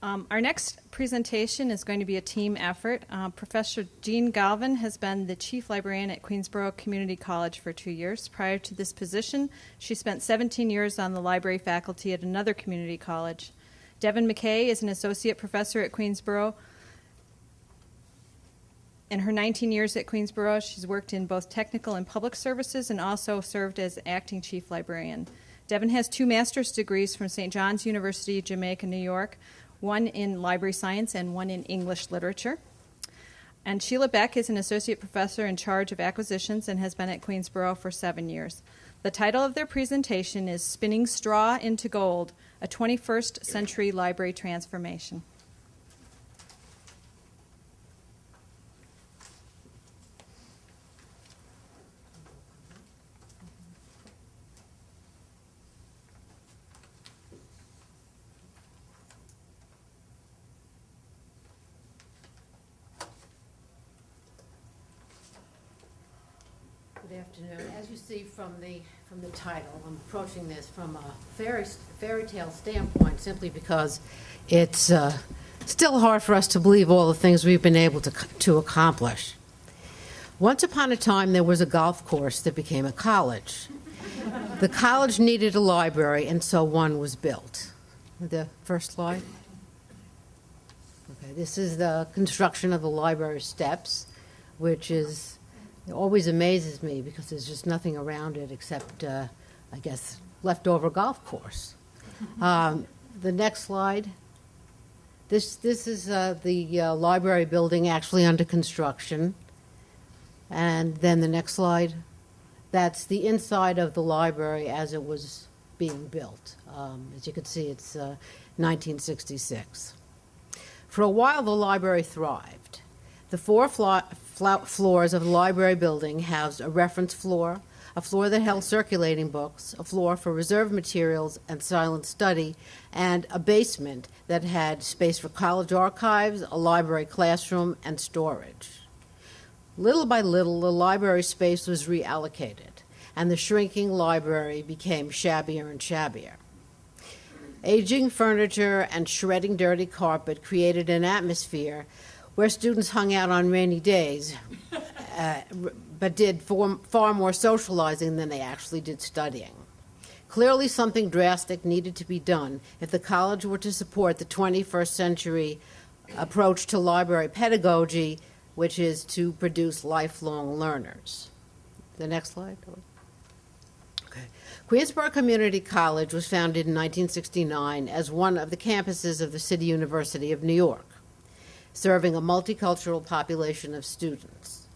Our next presentation is going to be a team effort. Professor Jean Galvin has been the chief librarian at Queensborough Community College for 2 years. Prior to this position, she spent 17 years on the library faculty at another community college. Devin McKay is an associate professor at Queensborough. In her 19 years at Queensborough, she's worked in both technical and public services and also served as acting chief librarian. Devin has 2 master's degrees from St. John's University, Jamaica, New York, one in library science and one in English literature. And Sheila Beck is an associate professor in charge of acquisitions and has been at Queensborough for 7 years. The title of their presentation is Spinning Straw into Gold, a 21st Century Library Transformation. Good afternoon. As you see from the title, I'm approaching this from a fairy tale standpoint simply because it's still hard for us to believe all the things we've been able to accomplish. Once upon a time, there was a golf course that became a college. The college needed a library, and so one was built. The first slide. Okay, this is the construction of the library steps, which is it always amazes me because there's just nothing around it except, I guess, leftover golf course. The next slide. This is the library building actually under construction. And then the next slide. That's the inside of the library as it was being built. As you can see, it's 1966. For a while, the library thrived. The 4 floors of the library building housed a reference floor, a floor that held circulating books, a floor for reserved materials and silent study, and a basement that had space for college archives, a library classroom, and storage. Little by little, the library space was reallocated, and the shrinking library became shabbier and shabbier. Aging furniture and shredding dirty carpet created an atmosphere where students hung out on rainy days, but did far more socializing than they actually did studying. Clearly, something drastic needed to be done if the college were to support the 21st century approach to library pedagogy, which is to produce lifelong learners. The next slide. Okay. Queensborough Community College was founded in 1969 as one of the campuses of the City University of New York, serving a multicultural population of students.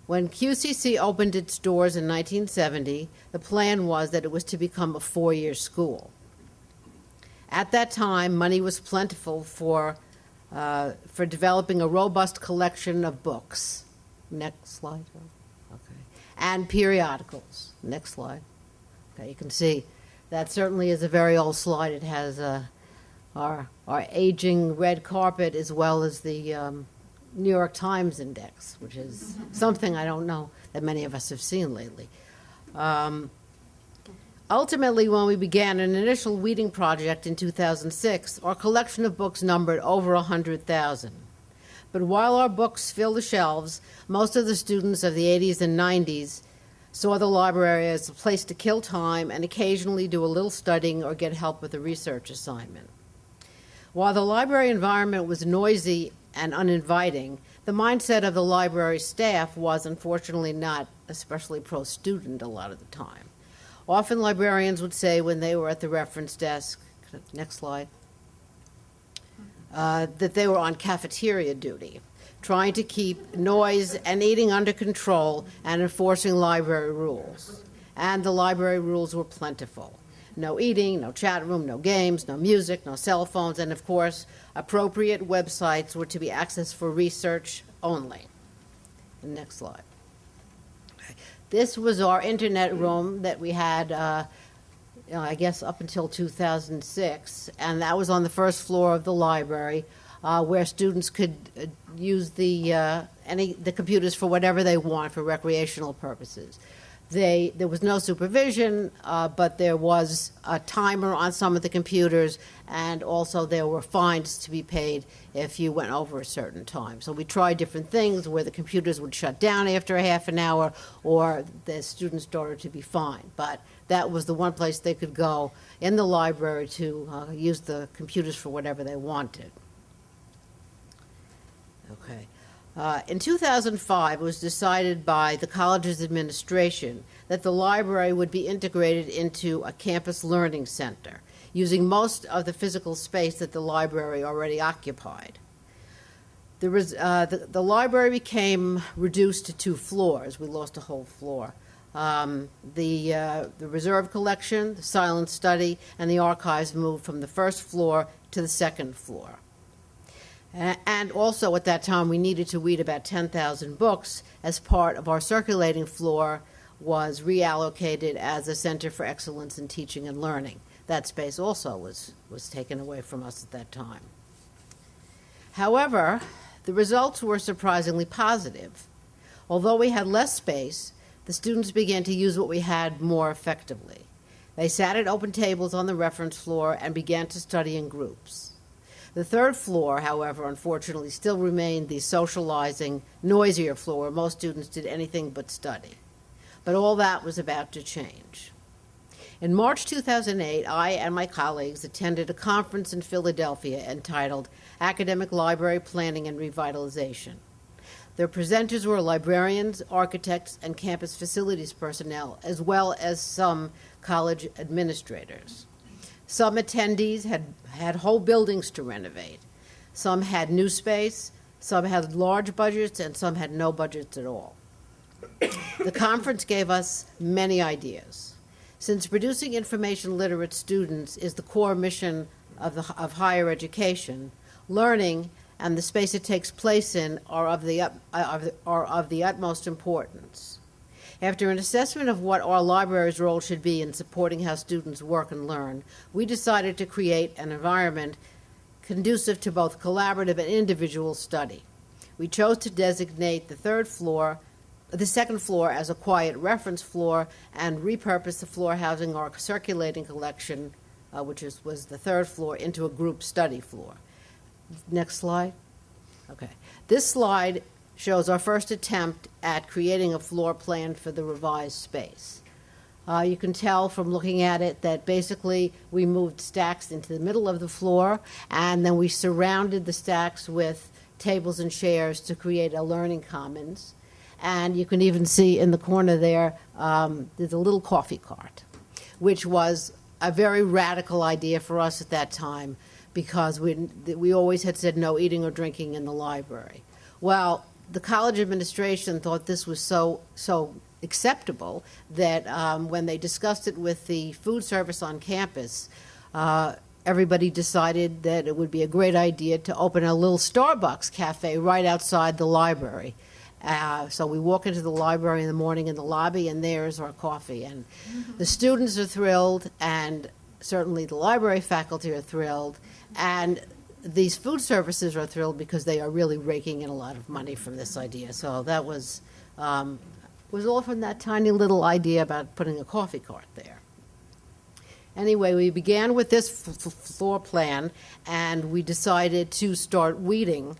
When QCC opened its doors in 1970, the plan was that it was to become a 4-year school. At that time, money was plentiful for developing a robust collection of books. Next slide. Okay. And periodicals. Next slide. Okay, you can see that certainly is a very old slide. It has our aging red carpet as well as the New York Times Index, which is something I don't know that many of us have seen lately. Ultimately, when we began an initial weeding project in 2006, our collection of books numbered over 100,000. But while our books filled the shelves, most of the students of the 80s and 90s saw the library as a place to kill time and occasionally do a little studying or get help with a research assignment. While the library environment was noisy and uninviting, the mindset of the library staff was unfortunately not especially pro-student a lot of the time. Often librarians would say when they were at the reference desk, next slide, that they were on cafeteria duty, trying to keep noise and eating under control and enforcing library rules. And the library rules were plentiful. No eating, no chat room, no games, no music, no cell phones, and of course, appropriate websites were to be accessed for research only. The next slide. Okay. This was our internet room that we had, I guess, up until 2006, and that was on the first floor of the library, where students could use the computers for whatever they want for recreational purposes. There was no supervision, but there was a timer on some of the computers, and also there were fines to be paid if you went over a certain time. So we tried different things where the computers would shut down after a half an hour or the students started to be fined. But that was the one place they could go in the library to use the computers for whatever they wanted. Okay. In 2005, it was decided by the college's administration that the library would be integrated into a campus learning center, using most of the physical space that the library already occupied. The library became reduced to 2 floors. We lost a whole floor. The reserve collection, the silent study, and the archives moved from the first floor to the second floor. And also at that time, we needed to read about 10,000 books as part of our circulating floor was reallocated as a center for excellence in teaching and learning. That space also was taken away from us at that time. However, the results were surprisingly positive. Although we had less space, the students began to use what we had more effectively. They sat at open tables on the reference floor and began to study in groups. The third floor, however, unfortunately, still remained the socializing, noisier floor where most students did anything but study. But all that was about to change. In March 2008, I and my colleagues attended a conference in Philadelphia entitled Academic Library Planning and Revitalization. Their presenters were librarians, architects, and campus facilities personnel, as well as some college administrators. Some attendees had whole buildings to renovate. Some had new space, some had large budgets, and some had no budgets at all. The conference gave us many ideas. Since producing information literate students is the core mission of higher education, learning and the space it takes place in are of the utmost importance. After an assessment of what our library's role should be in supporting how students work and learn, we decided to create an environment conducive to both collaborative and individual study. We chose to designate the second floor as a quiet reference floor and repurpose the floor housing our circulating collection, which was the third floor, into a group study floor. Next slide. Okay. This slide shows our first attempt at creating a floor plan for the revised space. You can tell from looking at it that basically we moved stacks into the middle of the floor, and then we surrounded the stacks with tables and chairs to create a learning commons. And you can even see in the corner there, there's a little coffee cart, which was a very radical idea for us at that time because we always had said no eating or drinking in the library. Well, the college administration thought this was so acceptable that when they discussed it with the food service on campus, everybody decided that it would be a great idea to open a little Starbucks cafe right outside the library. So we walk into the library in the morning in the lobby, and there's our coffee. And the students are thrilled, and certainly the library faculty are thrilled, and these food services are thrilled because they are really raking in a lot of money from this idea. So that was all from that tiny little idea about putting a coffee cart there. Anyway, we began with this floor plan, and we decided to start weeding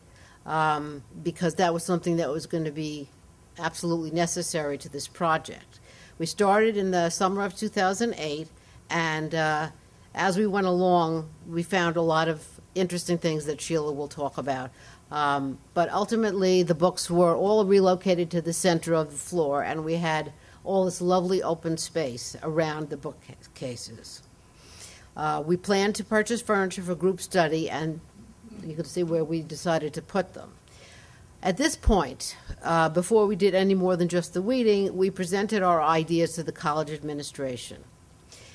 because that was something that was going to be absolutely necessary to this project. We started in the summer of 2008, and as we went along, we found a lot of interesting things that Sheila will talk about. But ultimately, the books were all relocated to the center of the floor, and we had all this lovely open space around the bookcases. We planned to purchase furniture for group study, and you can see where we decided to put them. At this point, before we did any more than just the weeding, we presented our ideas to the college administration.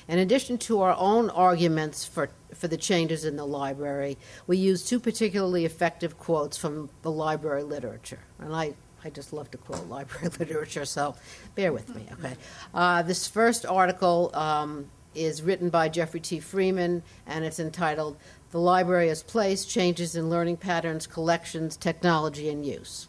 In addition to our own arguments for the changes in the library, we used 2 particularly effective quotes from the library literature. And I just love to quote library literature, so bear with me, okay? This first article is written by Jeffrey T. Freeman, and it's entitled, "The Library as Place, Changes in Learning Patterns, Collections, Technology, and Use."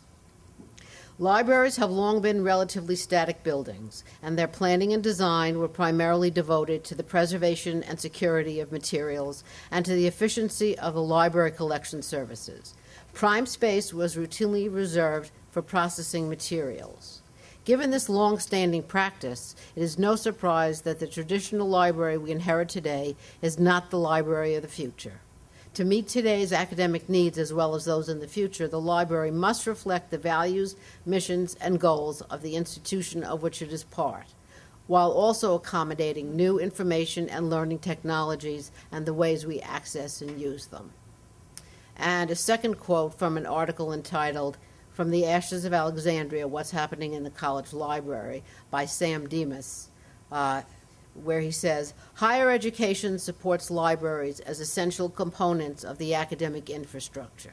Libraries have long been relatively static buildings, and their planning and design were primarily devoted to the preservation and security of materials and to the efficiency of the library collection services. Prime space was routinely reserved for processing materials. Given this long-standing practice, it is no surprise that the traditional library we inherit today is not the library of the future. To meet today's academic needs as well as those in the future, the library must reflect the values, missions, and goals of the institution of which it is part, while also accommodating new information and learning technologies and the ways we access and use them. And a second quote from an article entitled, "From the Ashes of Alexandria, What's Happening in the College Library" by Sam Demas, where he says, "Higher education supports libraries as essential components of the academic infrastructure,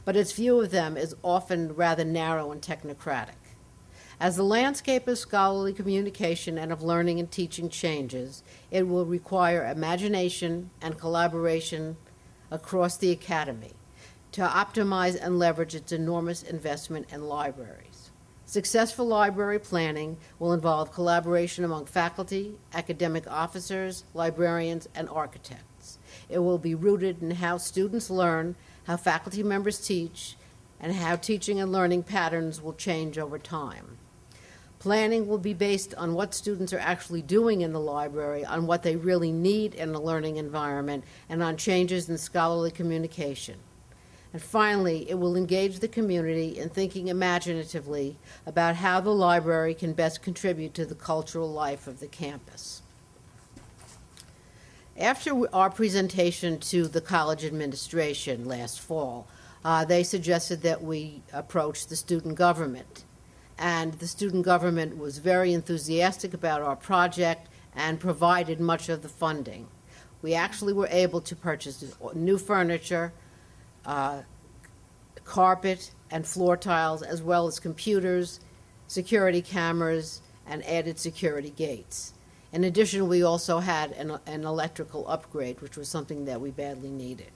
but its view of them is often rather narrow and technocratic. As the landscape of scholarly communication and of learning and teaching changes, it will require imagination and collaboration across the academy to optimize and leverage its enormous investment in libraries. Successful library planning will involve collaboration among faculty, academic officers, librarians, and architects. It will be rooted in how students learn, how faculty members teach, and how teaching and learning patterns will change over time. Planning will be based on what students are actually doing in the library, on what they really need in a learning environment, and on changes in scholarly communication. And finally, it will engage the community in thinking imaginatively about how the library can best contribute to the cultural life of the campus." After our presentation to the college administration last fall, they suggested that we approach the student government. And the student government was very enthusiastic about our project and provided much of the funding. We actually were able to purchase new furniture, carpet and floor tiles, as well as computers, security cameras, and added security gates. In addition, we also had an electrical upgrade, which was something that we badly needed.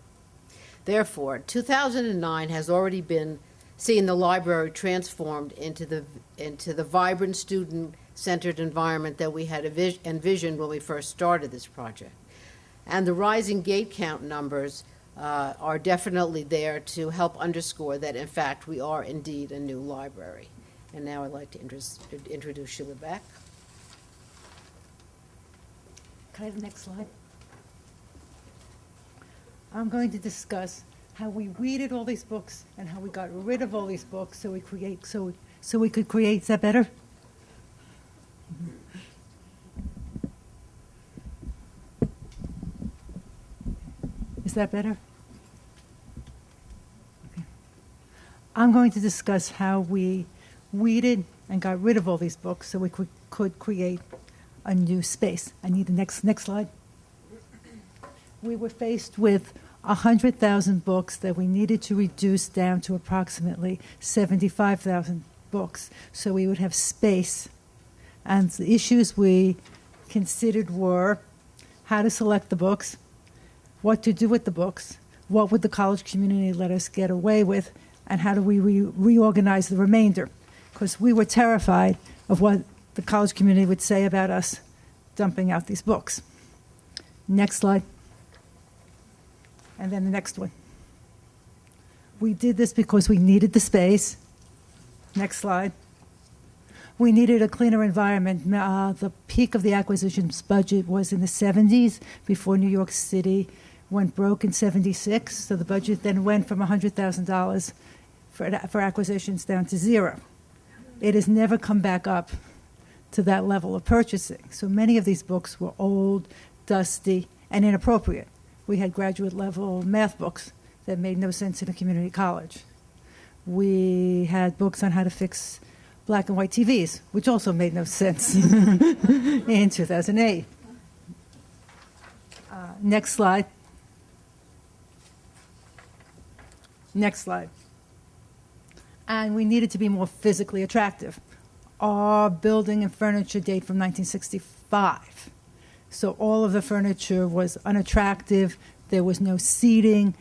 Therefore, 2009 has already been seeing the library transformed into the vibrant student-centered environment that we had envisioned when we first started this project. And the rising gate count numbers are definitely there to help underscore that, in fact, we are indeed a new library. And now I'd like to introduce Sheila Beck. Can I have the next slide? I'm going to discuss how we weeded all these books and how we got rid of all these books so we could create. Is that better? Is that better? Okay. I'm going to discuss how we weeded and got rid of all these books so we could create a new space. I need the next slide. We were faced with 100,000 books that we needed to reduce down to approximately 75,000 books so we would have space. And the issues we considered were how to select the books, what to do with the books, what would the college community let us get away with, and how do we reorganize the remainder? Because we were terrified of what the college community would say about us dumping out these books. Next slide. And then the next one. We did this because we needed the space. Next slide. We needed a cleaner environment. The peak of the acquisitions budget was in the 70s before New York City went broke in 76. So the budget then went from $100,000 for acquisitions down to zero. It has never come back up to that level of purchasing. So many of these books were old, dusty, and inappropriate. We had graduate level math books that made no sense in a community college. We had books on how to fix black and white TVs, which also made no sense in 2008. Next slide. Next slide. And we needed to be more physically attractive. Our building and furniture date from 1965. So all of the furniture was unattractive. There was no seating.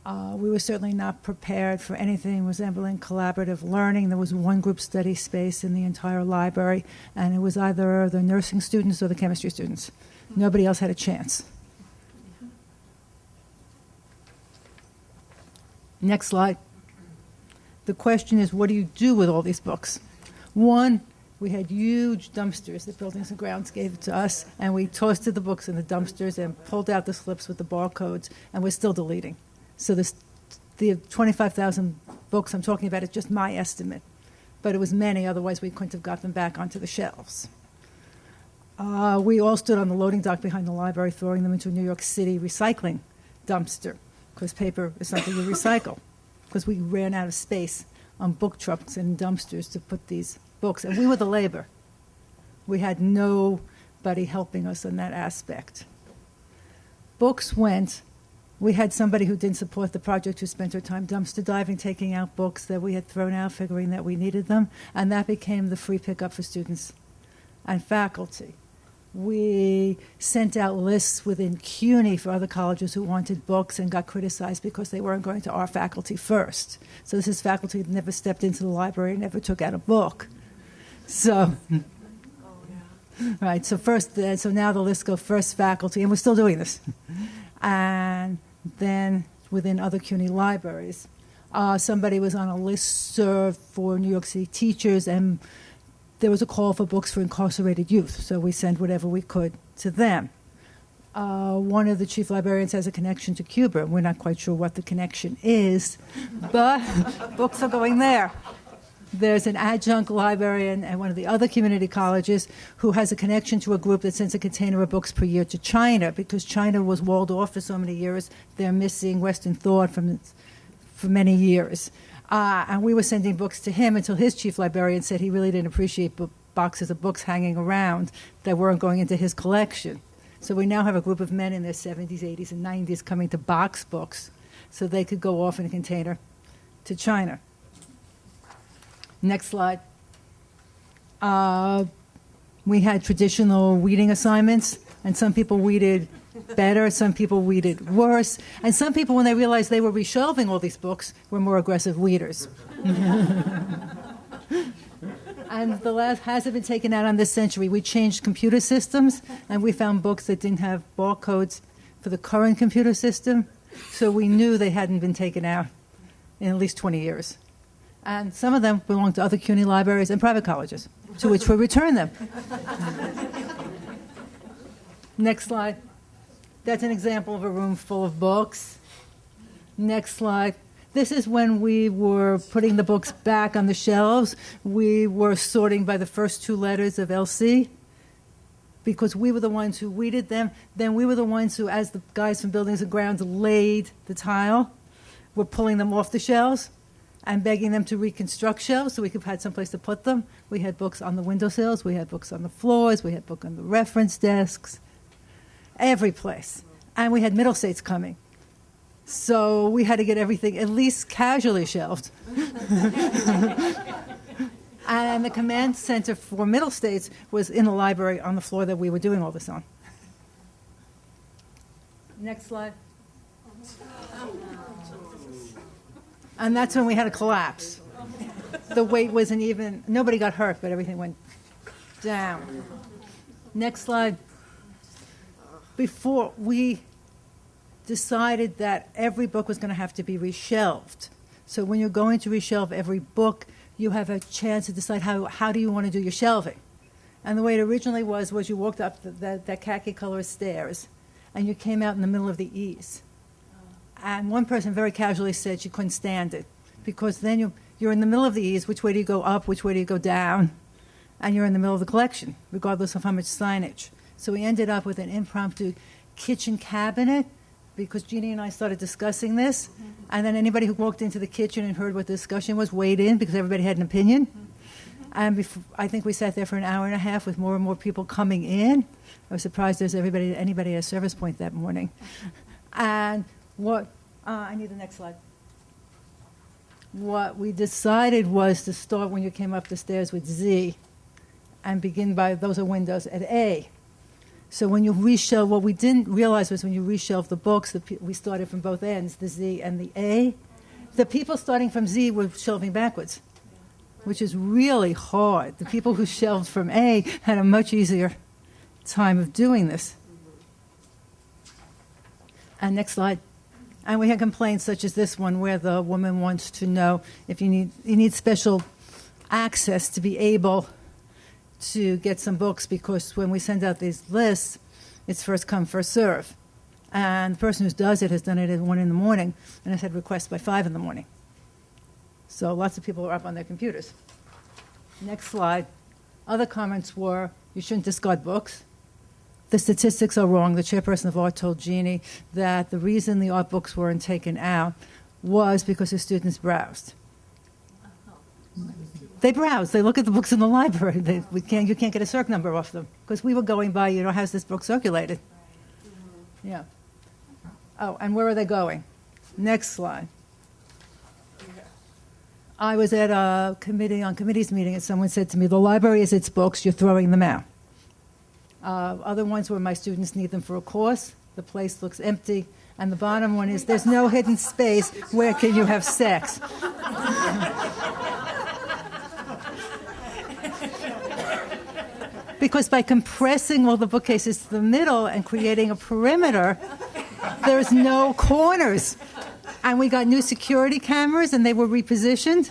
We were certainly not prepared for anything resembling collaborative learning. There was one group study space in the entire library, and it was either the nursing students or the chemistry students. Nobody else had a chance. Next slide. The question is, what do you do with all these books? One, we had huge dumpsters that Buildings and Grounds gave to us, and we toasted the books in the dumpsters and pulled out the slips with the barcodes, and we're still deleting. So the 25,000 books I'm talking about is just my estimate, but it was many, otherwise we couldn't have got them back onto the shelves. We all stood on the loading dock behind the library, throwing them into a New York City recycling dumpster, because paper is something you recycle, because we ran out of space on book trucks and dumpsters to put these books, and we were the labor. We had nobody helping us in that aspect. Books went. We had somebody who didn't support the project who spent her time dumpster diving, taking out books that we had thrown out, figuring that we needed them, and that became the free pickup for students and faculty. We sent out lists within CUNY for other colleges who wanted books and got criticized because they weren't going to our faculty first. So this is faculty that never stepped into the library and never took out a book. So, right, so now the list go first faculty, and we're still doing this. And then within other CUNY libraries, somebody was on a listserv for New York City teachers, and there was a call for books for incarcerated youth, so we sent whatever we could to them. One of the chief librarians has a connection to Cuba. We're not quite sure what the connection is, but books are going there. There's an adjunct librarian at one of the other community colleges who has a connection to a group that sends a container of books per year to China, because China was walled off for so many years. They're missing Western thought for many years. And we were sending books to him until his chief librarian said he really didn't appreciate boxes of books hanging around that weren't going into his collection. So we now have a group of men in their 70s, 80s, and 90s coming to box books so they could go off in a container to China. Next slide. We had traditional weeding assignments, and some people weeded better, some people weeded worse, and some people, when they realized they were reshelving all these books, were more aggressive weeders. And the last hasn't been taken out on this century. We changed computer systems, and we found books that didn't have barcodes for the current computer system, so we knew they hadn't been taken out in at least 20 years. And some of them belong to other CUNY libraries and private colleges, to which we return them. Next slide. That's an example of a room full of books. Next slide. This is when we were putting the books back on the shelves. We were sorting by the first two letters of LC, because we were the ones who weeded them. Then we were the ones who, as the guys from Buildings and Grounds laid the tile, were pulling them off the shelves and begging them to reconstruct shelves so we could have someplace to put them. We had books on the windowsills, we had books on the floors, we had books on the reference desks, every place. And we had middle states coming. So we had to get everything at least casually shelved. And the command center for middle states was in the library on the floor that we were doing all this on. Next slide. And that's when we had a collapse. The weight wasn't even, nobody got hurt, but everything went down. Next slide. Before we decided that every book was going to have to be reshelved. So when you're going to reshelve every book, you have a chance to decide how do you want to do your shelving. And the way it originally was you walked up that khaki color stairs, and you came out in the middle of the eaves. And one person very casually said she couldn't stand it, because then you're in the middle of the eaves. Which way do you go up? Which way do you go down? And you're in the middle of the collection, regardless of how much signage. So we ended up with an impromptu kitchen cabinet, because Jeannie and I started discussing this. And then anybody who walked into the kitchen and heard what the discussion was weighed in, because everybody had an opinion. And I think we sat there for an hour and a half with more and more people coming in. I was surprised there's anybody at a service point that morning. And I need the next slide. What we decided was to start when you came up the stairs with Z and begin by, those are windows, at A. So when you reshelve, what we didn't realize was when you reshelve the books, we started from both ends, the Z and the A. The people starting from Z were shelving backwards, which is really hard. The people who shelved from A had a much easier time of doing this. And next slide. And we had complaints such as this one where the woman wants to know if you need special access to be able to get some books, because when we send out these lists, it's first come, first serve. And the person who does it has done it at 1 in the morning and has had requests by 5 in the morning. So lots of people are up on their computers. Next slide. Other comments were, you shouldn't discard books. The statistics are wrong. The chairperson of art told Jeannie that the reason the art books weren't taken out was because the students browsed. They browse. They look at the books in the library. You can't get a circ number off them because we were going by, how's this book circulated? Yeah. Oh, and where are they going? Next slide. I was at a committee's meeting, and someone said to me, the library is its books, you're throwing them out. Other ones were, my students need them for a course, the place looks empty, and the bottom one is, there's no hidden space, where can you have sex? Because by compressing all the bookcases to the middle and creating a perimeter, there's no corners. And we got new security cameras, and they were repositioned.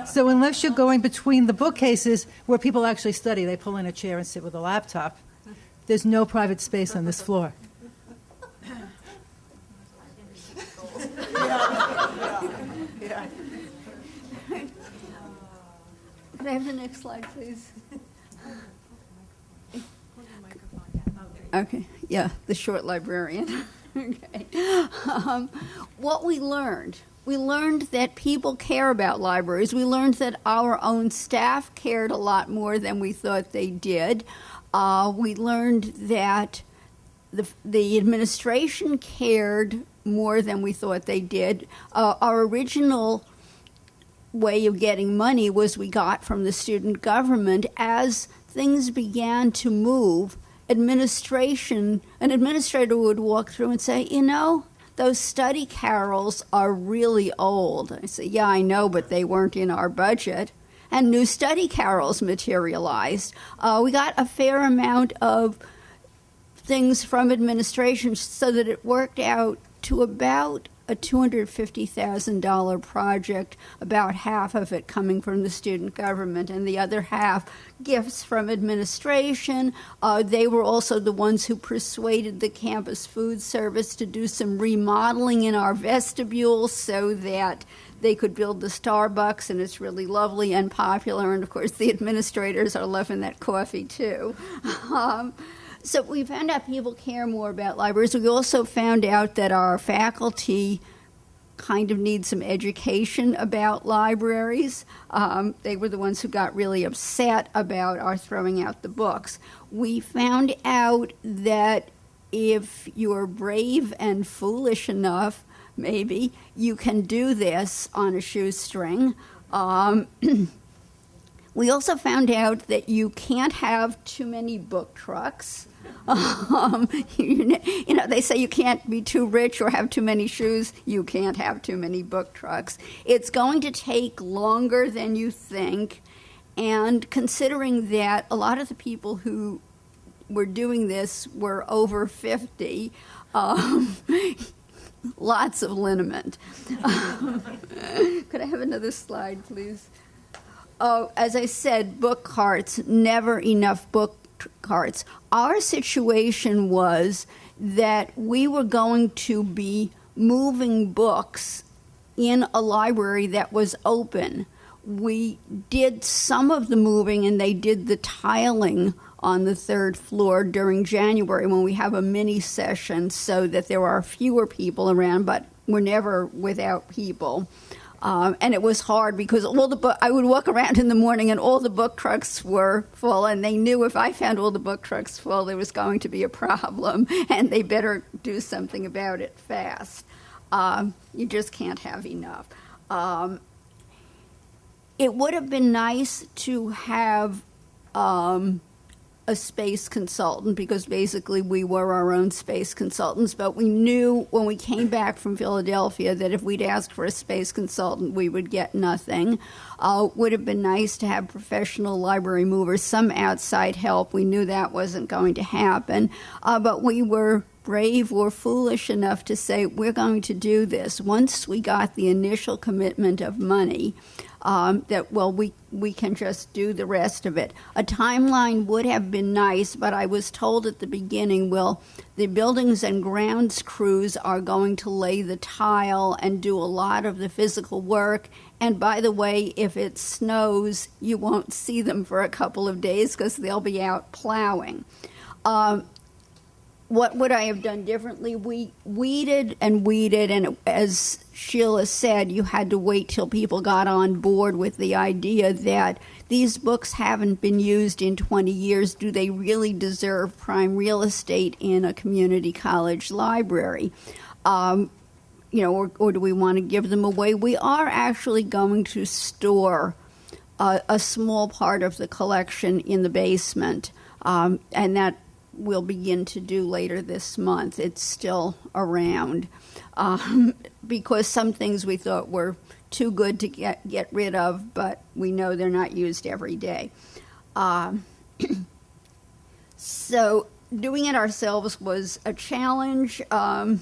So unless you're going between the bookcases where people actually study, they pull in a chair and sit with a laptop, there's no private space on this floor. Could I have the next slide, please? Okay, yeah, the short librarian. Okay. What we learned that people care about libraries. We learned that our own staff cared a lot more than we thought they did. We learned that the administration cared more than we thought they did. Our original way of getting money was we got from the student government. As things began to move, an administrator would walk through and say, those study carrels are really old. I say, yeah, I know, but they weren't in our budget. And new study carrels materialized. We got a fair amount of things from administration so that it worked out to about a $250,000 project, about half of it coming from the student government and the other half gifts from administration. They were also the ones who persuaded the campus food service to do some remodeling in our vestibule so that they could build the Starbucks, and it's really lovely and popular, and of course the administrators are loving that coffee too. So we found out people care more about libraries. We also found out that our faculty kind of need some education about libraries. They were the ones who got really upset about our throwing out the books. We found out that if you're brave and foolish enough, maybe, you can do this on a shoestring. We also found out that you can't have too many book trucks. They say you can't be too rich or have too many shoes. You can't have too many book trucks. It's going to take longer than you think. And considering that a lot of the people who were doing this were over 50, lots of liniment. Could I have another slide, please? As I said, book carts, never enough book carts. Our situation was that we were going to be moving books in a library that was open. We did some of the moving, and they did the tiling on the 3rd floor during January when we have a mini session so that there are fewer people around, but we're never without people. And it was hard because I would walk around in the morning and all the book trucks were full, and they knew if I found all the book trucks full, there was going to be a problem, and they better do something about it fast. You just can't have enough. It would have been nice to have a space consultant because basically we were our own space consultants, but we knew when we came back from Philadelphia that if we'd asked for a space consultant, we would get nothing. Would have been nice to have professional library movers, some outside help. We knew that wasn't going to happen, but we were brave or foolish enough to say, we're going to do this. Once we got the initial commitment of money, we can just do the rest of it. A timeline would have been nice, but I was told at the beginning, the buildings and grounds crews are going to lay the tile and do a lot of the physical work. And by the way, if it snows, you won't see them for a couple of days because they'll be out plowing. What would I have done differently? We weeded, and as Sheila said, you had to wait till people got on board with the idea that these books haven't been used in 20 years. Do they really deserve prime real estate in a community college library? Or do we want to give them away? We are actually going to store a small part of the collection in the basement, and that we'll begin to do later this month. It's still around because some things we thought were too good to get rid of, but we know they're not used every day. So doing it ourselves was a challenge. You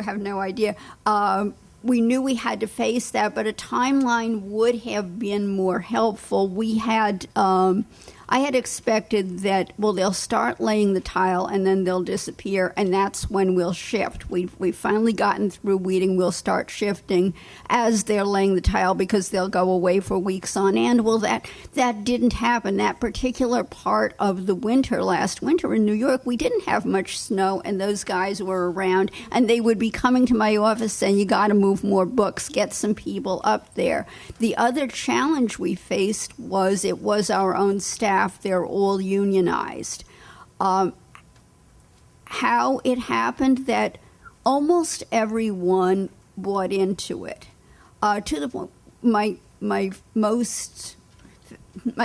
have no idea. We knew we had to face that, but a timeline would have been more helpful. I had expected that, they'll start laying the tile and then they'll disappear, and that's when we'll shift. We've finally gotten through weeding. We'll start shifting as they're laying the tile because they'll go away for weeks on end. Well, that didn't happen. That particular part of the winter, last winter in New York, we didn't have much snow, and those guys were around, and they would be coming to my office saying, you got to move more books, get some people up there. The other challenge we faced was it was our own staff. They're all unionized. How it happened that almost everyone bought into it, to the point. My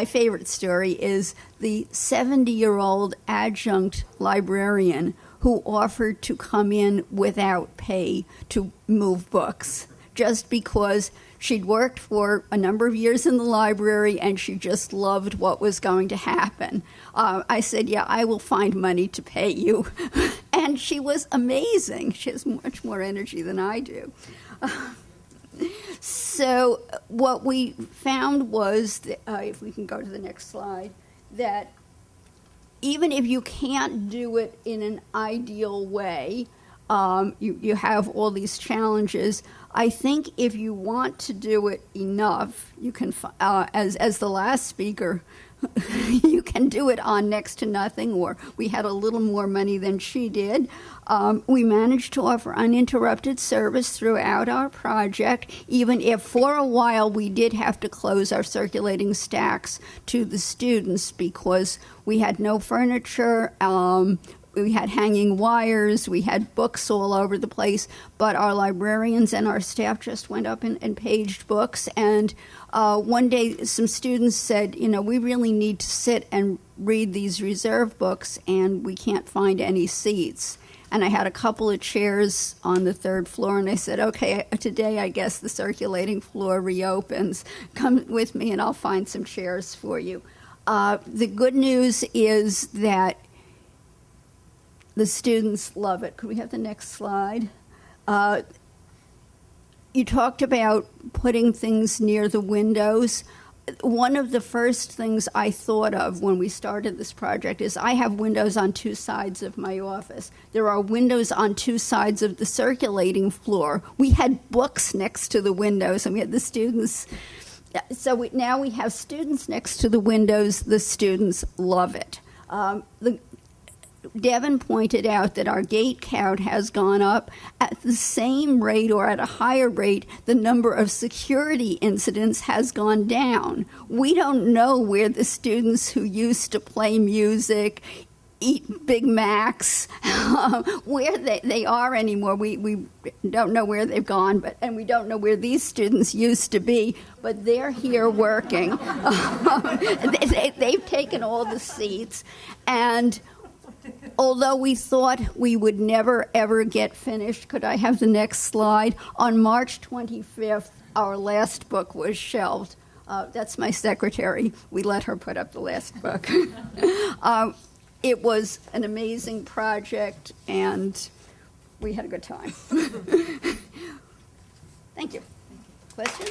favorite story is the 70-year-old adjunct librarian who offered to come in without pay to move books, just because she'd worked for a number of years in the library and she just loved what was going to happen. I said, yeah, I will find money to pay you. And she was amazing. She has much more energy than I do. So what we found was, that, if we can go to the next slide, that even if you can't do it in an ideal way, you have all these challenges. I think if you want to do it enough, you can, as the last speaker, you can do it on next to nothing, or we had a little more money than she did. We managed to offer uninterrupted service throughout our project, even if for a while we did have to close our circulating stacks to the students because we had no furniture. We had hanging wires, we had books all over the place, but our librarians and our staff just went up and paged books. And one day some students said, we really need to sit and read these reserve books, and we can't find any seats. And I had a couple of chairs on the third floor, and I said, okay, today I guess the circulating floor reopens. Come with me and I'll find some chairs for you. The good news is that the students love it. Could we have the next slide? You talked about putting things near the windows. One of the first things I thought of when we started this project is I have windows on two sides of my office. There are windows on two sides of the circulating floor. We had books next to the windows, and we had the students. So now we have students next to the windows. The students love it. Devin pointed out that our gate count has gone up at the same rate or at a higher rate. The number of security incidents has gone down. We don't know where the students who used to play music eat Big Macs. Where they are anymore, we don't know where they've gone, and we don't know where these students used to be, but they're here working. They've taken all the seats, and although we thought we would never, ever get finished, could I have the next slide? On March 25th, our last book was shelved. That's my secretary. We let her put up the last book. It was an amazing project, and we had a good time. Thank you. Questions?